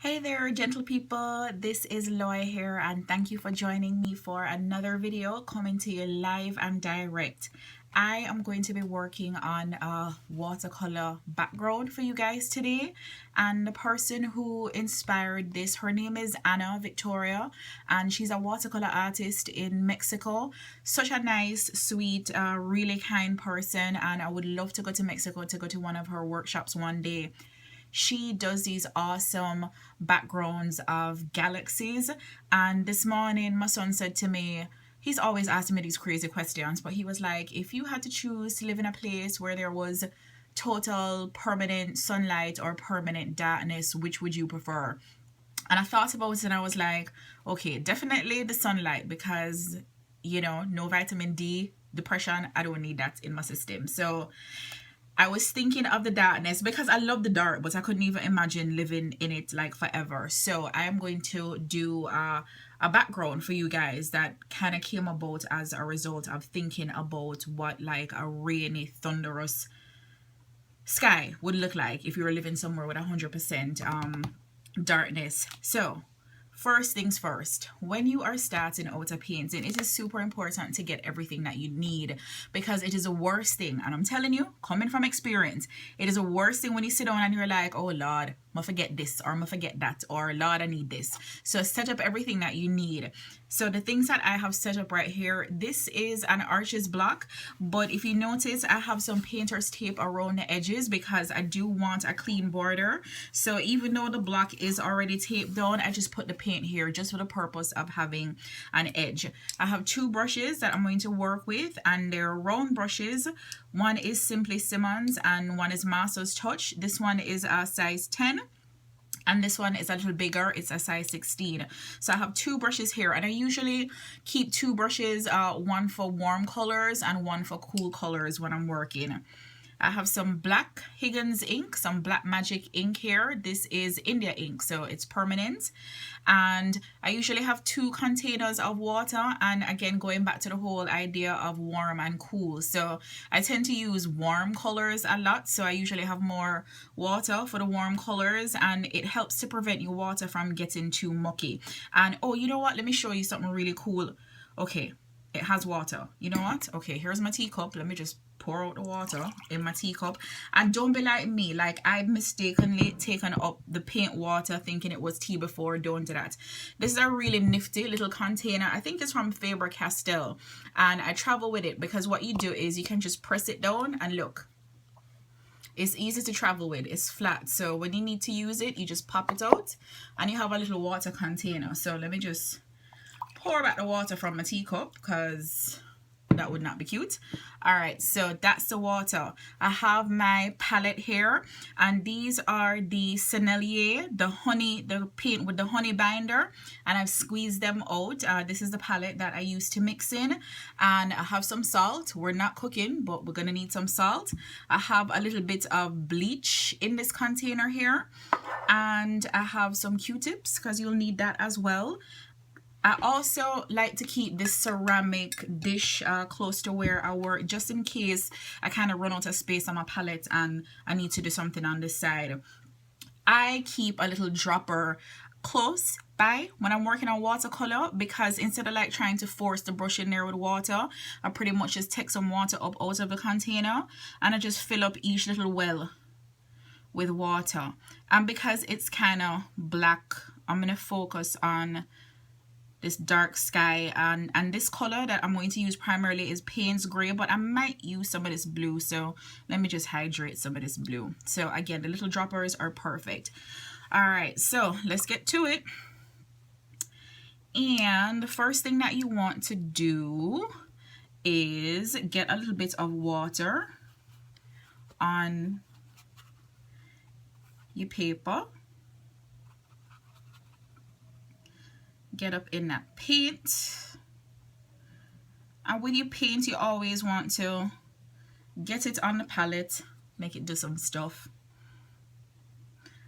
Hey there, gentle people. This is Loy here, and thank you for joining me for another video coming to you live and direct. I am going to be working on a watercolor background for you guys today, and the person who inspired this, her name is Anna Victoria, and she's a watercolor artist in Mexico. Such a nice, sweet, really kind person, and I would love to go to Mexico to go to one of her workshops one day. She does these awesome backgrounds of galaxies. And this morning, my son said to me, he's always asking me these crazy questions, but he was like, if you had to choose to live in a place where there was total permanent sunlight or permanent darkness, which would you prefer? And I thought about it and I was like, okay, definitely the sunlight because, no vitamin D, depression, I don't need that in my system. So I was thinking of the darkness because I love the dark, but I couldn't even imagine living in it like forever. So I am going to do a background for you guys that kind of came about as a result of thinking about what like a rainy, thunderous sky would look like if you were living somewhere with 100% darkness. So first things first, when you are starting out a painting, it is super important to get everything that you need because it is the worst thing. And I'm telling you, coming from experience, it is the worst thing when you sit down and you're like, oh Lord, I'm gonna forget this or I'm gonna forget that or Lord, I need this. So set up everything that you need. So the things that I have set up right here, this is an arches block, but if you notice, I have some painter's tape around the edges because I do want a clean border. So even though the block is already taped down, I just put the paint here just for the purpose of having an edge. I have two brushes that I'm going to work with, and they're round brushes. One is Simply Simmons and one is Master's Touch. This one is a size 10. And this one is a little bigger, it's a size 16. So I have two brushes here, and I usually keep two brushes, one for warm colors and one for cool colors when I'm working. I have some black Higgins ink, some Black Magic ink here. This is India ink, so it's permanent. And I usually have two containers of water, and again going back to the whole idea of warm and cool, so I tend to use warm colors a lot, so I usually have more water for the warm colors, and it helps to prevent your water from getting too mucky. And oh, you know what, let me show you something really cool. Okay, it has water. You know what? Okay, here's my teacup. Let me just pour out the water in my teacup. And don't be like me, like I've mistakenly taken up the paint water thinking it was tea before. Don't do that. This is a really nifty little container. I think it's from Faber-Castell, and I travel with it because what you do is you can just press it down and look, it's easy to travel with, it's flat, so when you need to use it, you just pop it out and you have a little water container. So let me just pour back the water from my teacup because that would not be cute. All right, so that's the water. I have my palette here, and these are the Sennelier, the paint with the honey binder, and I've squeezed them out. This is the palette that I used to mix in, and I have some salt. We're not cooking, but we're gonna need some salt. I have a little bit of bleach in this container here, and I have some Q-tips because you'll need that as well. I also like to keep this ceramic dish close to where I work, just in case I kind of run out of space on my palette and I need to do something on this side. I keep a little dropper close by when I'm working on watercolor, because instead of like trying to force the brush in there with water, I pretty much just take some water up out of the container and I just fill up each little well with water. And because it's kind of black, I'm going to focus on this dark sky, and this color that I'm going to use primarily is Payne's Gray, but I might use some of this blue, so let me just hydrate some of this blue. So again, the little droppers are perfect. All right, so let's get to it. And the first thing that you want to do is get a little bit of water on your paper. Get up in that paint, and with your paint you always want to get it on the palette, make it do some stuff.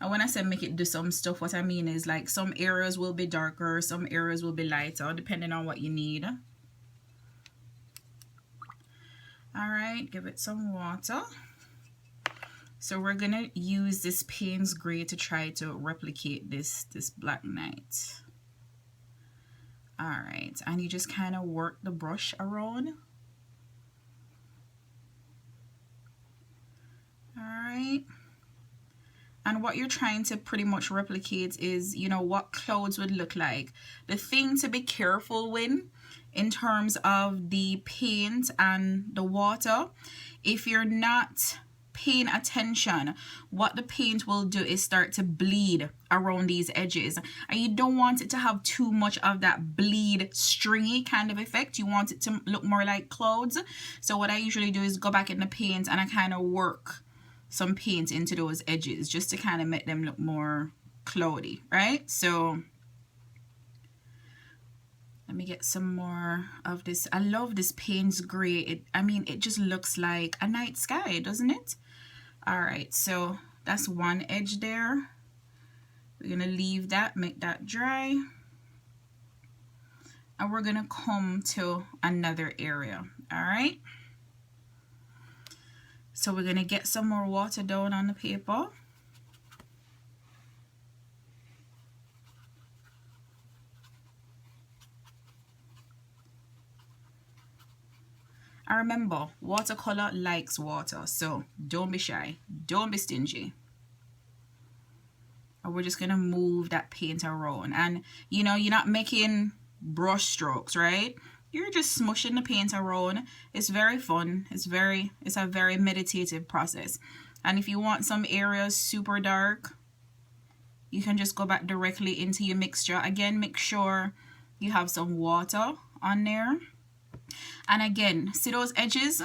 And when I say make it do some stuff, what I mean is like some areas will be darker, some areas will be lighter, depending on what you need. All right, give it some water. So we're gonna use this Payne's Gray to try to replicate this Black Knight. All right, and you just kind of work the brush around. All right. And what you're trying to pretty much replicate is, you know, what clouds would look like. The thing to be careful with in terms of the paint and the water, if you're not paying attention, what the paint will do is start to bleed around these edges, and you don't want it to have too much of that bleed stringy kind of effect. You want it to look more like clouds. So what I usually do is go back in the paint and I kind of work some paint into those edges just to kind of make them look more cloudy, right? So let me get some more of this. I love this Payne's Gray. I mean, it just looks like a night sky, doesn't it? All right, so that's one edge there. We're gonna leave that, make that dry. And we're gonna come to another area, all right? So we're gonna get some more water down on the paper. And remember, watercolor likes water, so don't be shy, don't be stingy. And we're just gonna move that paint around. And you know, you're not making brush strokes, right? You're just smushing the paint around. It's very fun. It's a very meditative process. And if you want some areas super dark, you can just go back directly into your mixture. Again, make sure you have some water on there. And again, see those edges?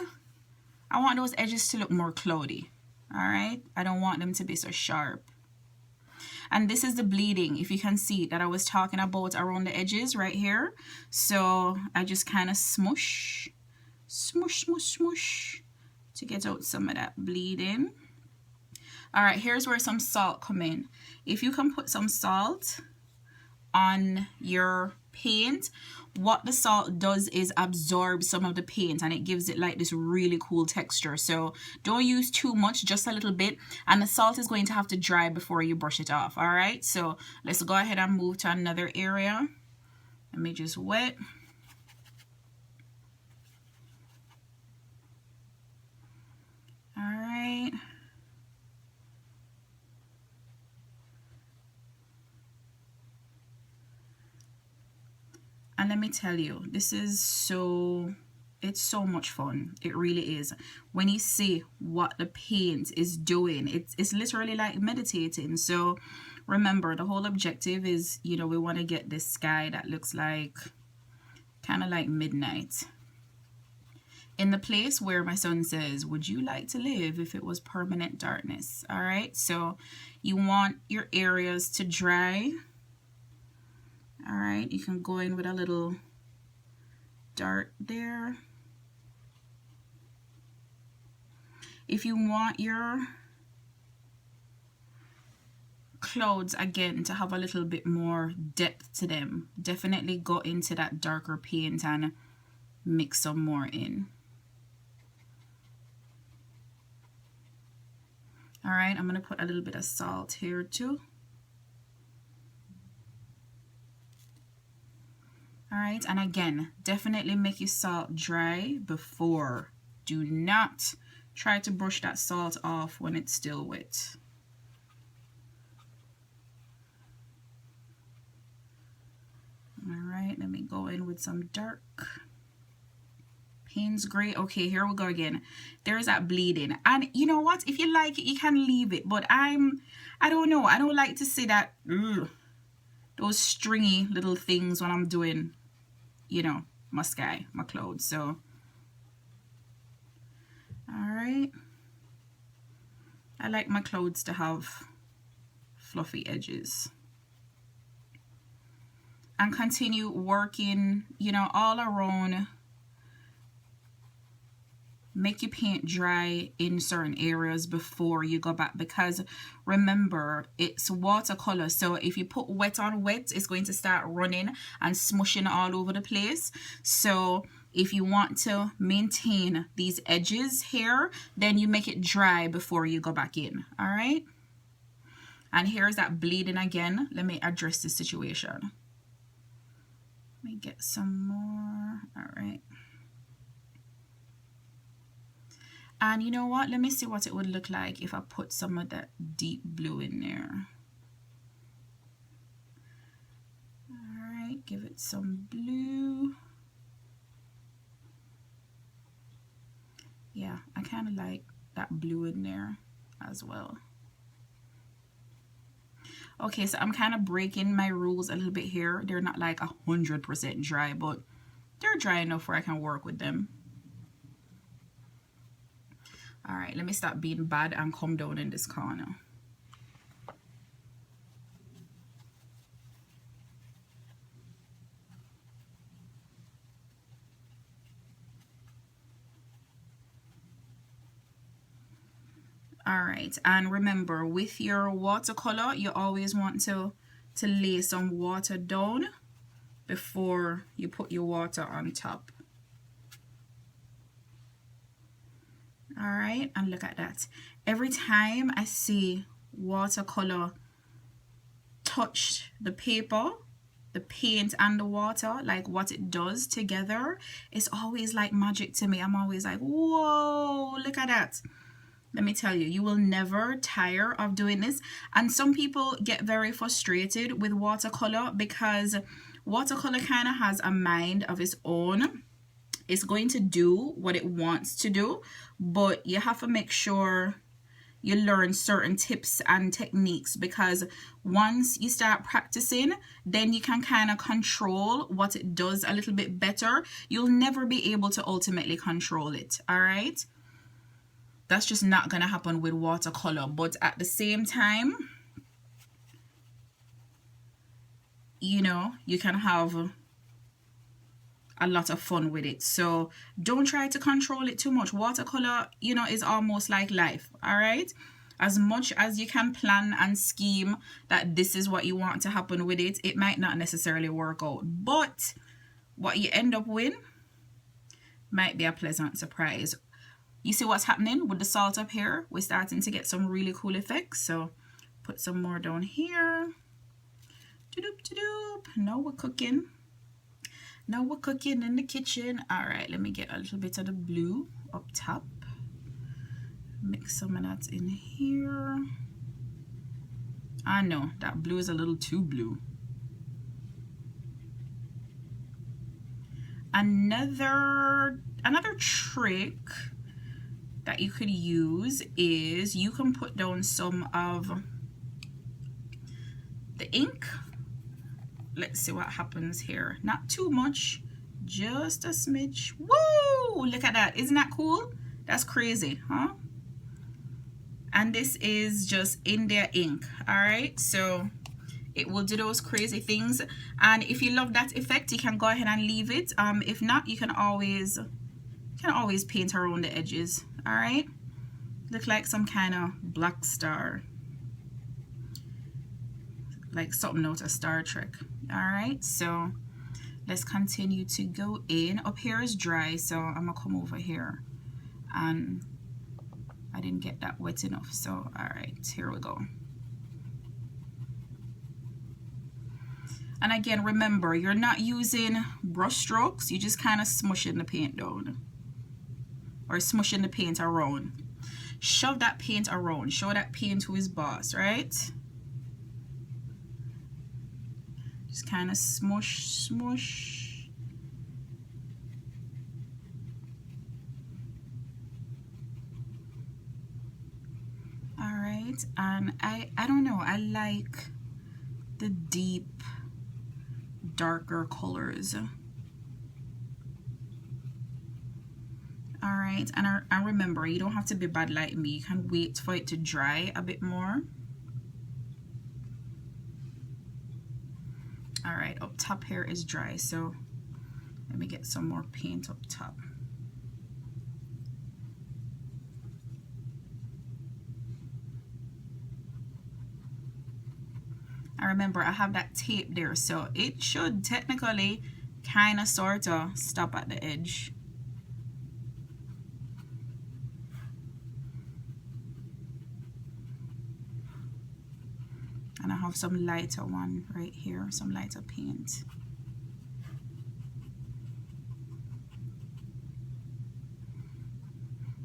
I want those edges to look more cloudy. All right, I don't want them to be so sharp. And this is the bleeding, if you can see, that I was talking about around the edges right here. So I just kind of smush, smush, smush, smush to get out some of that bleeding. All right, here's where some salt come in. If you can put some salt on your paint, what the salt does is absorb some of the paint and it gives it like this really cool texture. So don't use too much, just a little bit, and the salt is going to have to dry before you brush it off. All right, so let's go ahead and move to another area. Let me just wet. All right. And let me tell you, this is it's so much fun. It really is. When you see what the paint is doing, it's literally like meditating. So remember, the whole objective is, you know, we want to get this sky that looks like kind of like midnight. In the place where my son says, would you like to live if it was permanent darkness? All right, so you want your areas to dry. All right, you can go in with a little dart there. If you want your clouds again to have a little bit more depth to them, definitely go into that darker paint and mix some more in. All right, I'm gonna put a little bit of salt here too. All right, and again, definitely make your salt dry before. Do not try to brush that salt off when it's still wet. All right, let me go in with some dark Payne's Gray. Okay, here we go again. There's that bleeding, and you know what? If you like it, you can leave it. But I don't know. I don't like to see that those stringy little things when I'm doing, you know, my sky, my clouds. So, all right. I like my clouds to have fluffy edges. And continue working, you know, all around. Make your paint dry in certain areas before you go back, because remember, it's watercolor, so if you put wet on wet, it's going to start running and smushing all over the place. So If you want to maintain these edges here, then you make it dry before you go back in. All right. And here's that bleeding again. Let me address the situation. Let me get some more. All right. And you know what? Let me see what it would look like if I put some of that deep blue in there. All right, give it some blue. Yeah, I kind of like that blue in there as well. Okay, so I'm kind of breaking my rules a little bit here. They're not like 100% dry, but they're dry enough where I can work with them. All right, let me stop being bad and come down in this corner. All right, and remember, with your watercolor, you always want to lay some water down before you put your water on top. All right, and look at that. Every time I see watercolor touch the paper, the paint and the water, like what it does together, it's always like magic to me. I'm always like, whoa, look at that. Let me tell you, you will never tire of doing this. And some people get very frustrated with watercolor because watercolor kind of has a mind of its own. It's going to do what it wants to do, but you have to make sure you learn certain tips and techniques, because once you start practicing, then you can kind of control what it does a little bit better. You'll never be able to ultimately control it. All right. That's just not going to happen with watercolor. But at the same time, you know, you can have a lot of fun with it. So don't try to control it too much. Watercolor, you know, is almost like life. All right. As much as you can plan and scheme that this is what you want to happen with it, it might not necessarily work out. But what you end up with might be a pleasant surprise. You see what's happening with the salt up here? We're starting to get some really cool effects. So put some more down here. Now we're cooking. Now we're cooking in the kitchen. All right, let me get a little bit of the blue up top. Mix some of that in here. I know that blue is a little too blue. Another trick that you could use is you can put down some of the ink. Let's see what happens here. Not too much, just a smidge. Woo! Look at that. Isn't that cool? That's crazy, huh? And this is just India ink. All right, so it will do those crazy things. And if you love that effect, you can go ahead and leave it. If not, you can always paint around the edges. All right, look like some kind of black star, like something out of Star Trek. All right, so let's continue to go in. Up here is dry, so I'm gonna come over here, and I didn't get that wet enough, so all right, here we go. And again, remember, you're not using brush strokes. You just kind of smushing the paint down, or smushing the paint around. Shove that paint around. Show that paint who is boss, right? Just kind of smush, smush. All right, and I don't know, I like the deep, darker colors. All right, and I remember, you don't have to be bad like me. You can wait for it to dry a bit more. All right, up top here is dry, so let me get some more paint up top. I remember I have that tape there, so it should technically kind of sort of stop at the edge. And I have some lighter one right here, some lighter paint.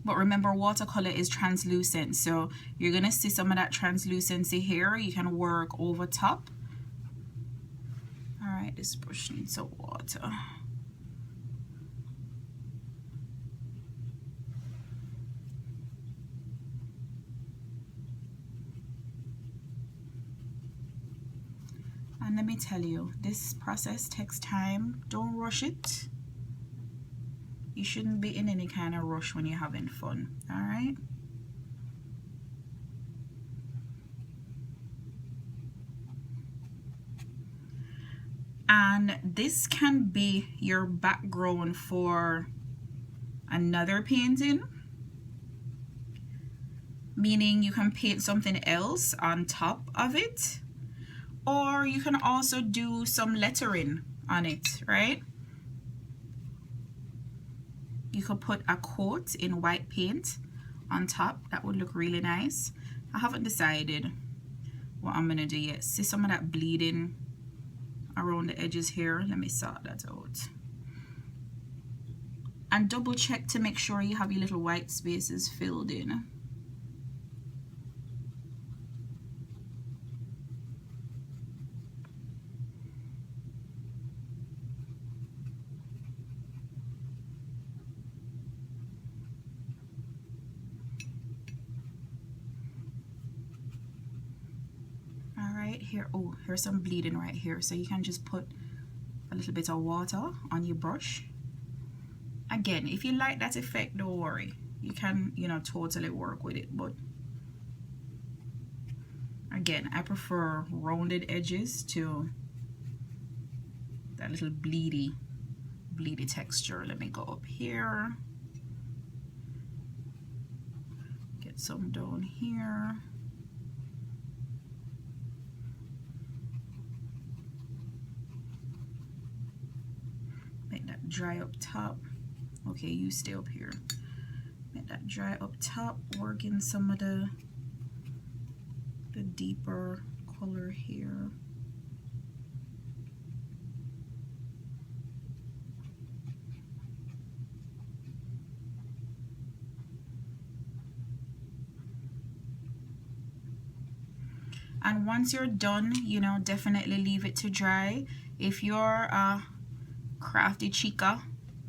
But remember, watercolor is translucent, so you're gonna see some of that translucency here. You can work over top. All right, this brush needs some water. And let me tell you, this process takes time. Don't rush it. You shouldn't be in any kind of rush when you're having fun, all right? And this can be your background for another painting, meaning you can paint something else on top of it, or you can also do some lettering on it, right? You could put a coat in white paint on top. That would look really nice. I haven't decided what I'm gonna do yet. See some of that bleeding around the edges here? Let me sort that out. And double check to make sure you have your little white spaces filled in. Here, oh, here's some bleeding right here, so you can just put a little bit of water on your brush. Again, if you like that effect, don't worry, you can, you know, totally work with it. But again, I prefer rounded edges to that little bleedy texture. Let me go up here, get some down here. Make that dry up top. Okay, you stay up here. Make that dry up top, work in some of the deeper color here. And once you're done, you know, definitely leave it to dry. If you're crafty chica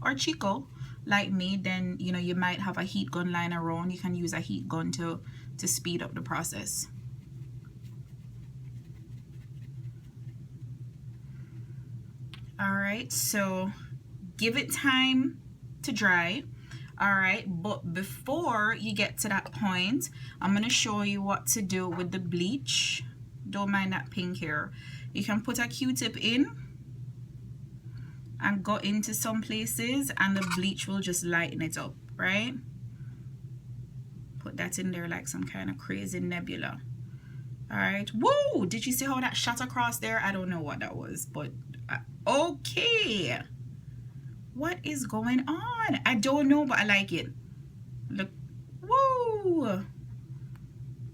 or chico like me, then you know you might have a heat gun lying around. You can use a heat gun to speed up the process. All right, so give it time to dry. All right, but before you get to that point, I'm going to show you what to do with the bleach. Don't mind that pink here. You can put a Q-tip in and go into some places, and the bleach will just lighten it up, right? Put that in there like some kind of crazy nebula. All right, whoa, did you see how that shot across there? I don't know what that was, but okay. What is going on? I don't know, but I like it. Look, whoa.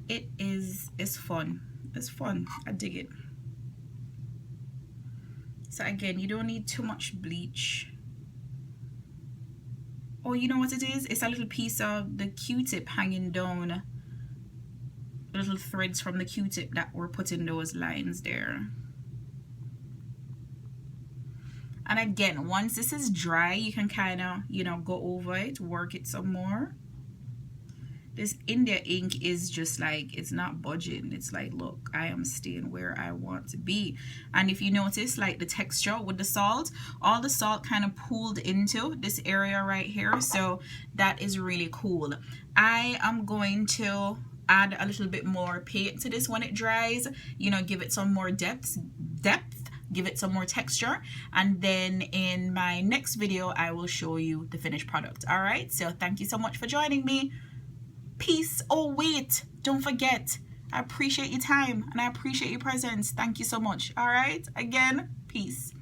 It's fun. It's fun. I dig it. So again, you don't need too much bleach. Oh, you know what it is? It's a little piece of the Q-tip hanging down. Little threads from the Q-tip that were put in those lines there. And again, once this is dry, you can kind of, you know, go over it, work it some more. This India ink is just like, it's not budging. It's like, look, I am staying where I want to be. And if you notice, like the texture with the salt, all the salt kind of pooled into this area right here. So that is really cool. I am going to add a little bit more paint to this when it dries, you know, give it some more depth, give it some more texture, and then in my next video I will show you the finished product. All right, so thank you so much for joining me. Peace. Oh wait, don't forget, I appreciate your time and I appreciate your presence. Thank you so much. All right, again, peace.